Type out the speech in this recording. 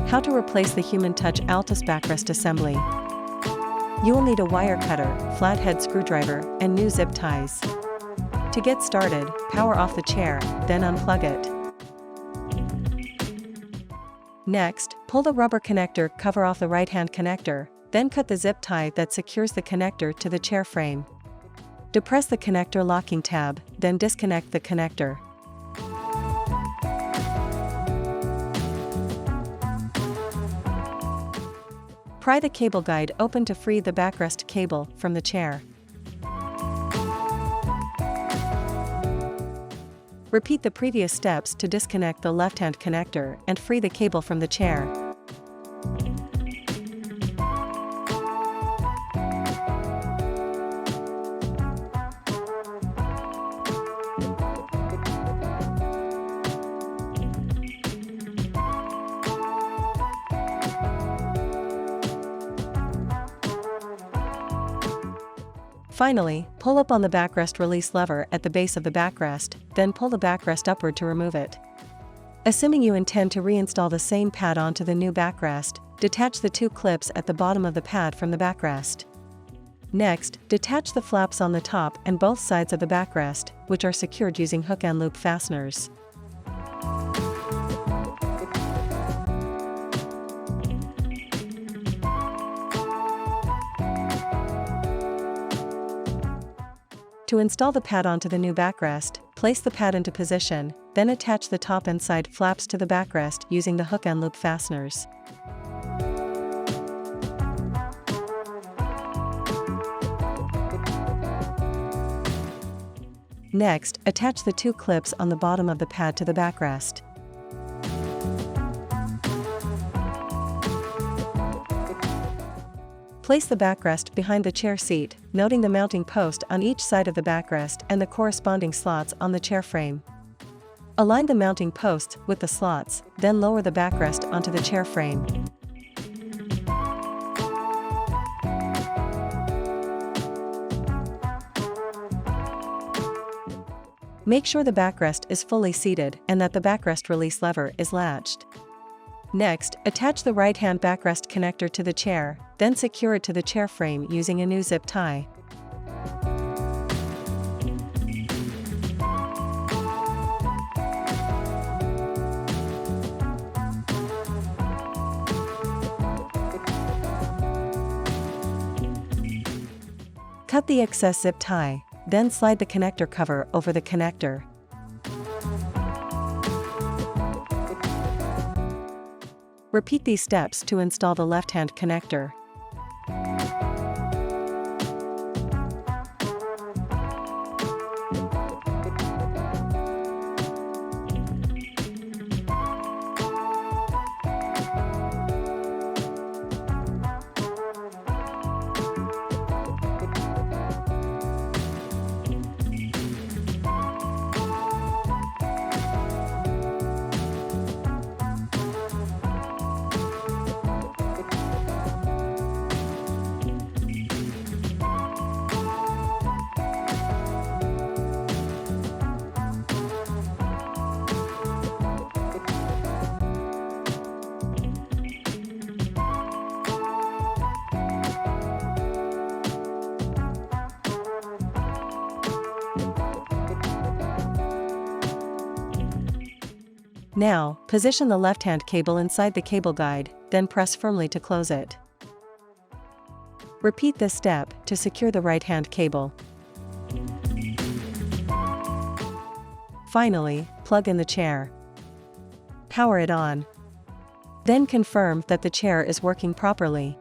How to replace the Human Touch ALTUS Backrest Assembly. You will need a wire cutter, flathead screwdriver, and new zip ties. To get started, power off the chair, then unplug it. Next, pull the rubber connector cover off the right-hand connector, then cut the zip tie that secures the connector to the chair frame. Depress the connector locking tab, then disconnect the connector. Pry the cable guide open to free the backrest cable from the chair. Repeat the previous steps to disconnect the left-hand connector and free the cable from the chair. Finally, pull up on the backrest release lever at the base of the backrest, then pull the backrest upward to remove it. Assuming you intend to reinstall the same pad onto the new backrest, detach the two clips at the bottom of the pad from the backrest. Next, detach the flaps on the top and both sides of the backrest, which are secured using hook and loop fasteners. To install the pad onto the new backrest, place the pad into position, then attach the top and side flaps to the backrest using the hook and loop fasteners. Next, attach the two clips on the bottom of the pad to the backrest. Place the backrest behind the chair seat, noting the mounting post on each side of the backrest and the corresponding slots on the chair frame. Align the mounting posts with the slots, then lower the backrest onto the chair frame. Make sure the backrest is fully seated and that the backrest release lever is latched. Next, attach the right-hand backrest connector to the chair, then secure it to the chair frame using a new zip tie. Cut the excess zip tie, then slide the connector cover over the connector. Repeat these steps to install the left-hand connector. Now, position the left-hand cable inside the cable guide, then press firmly to close it. Repeat this step to secure the right-hand cable. Finally, plug in the chair. Power it on. Then confirm that the chair is working properly.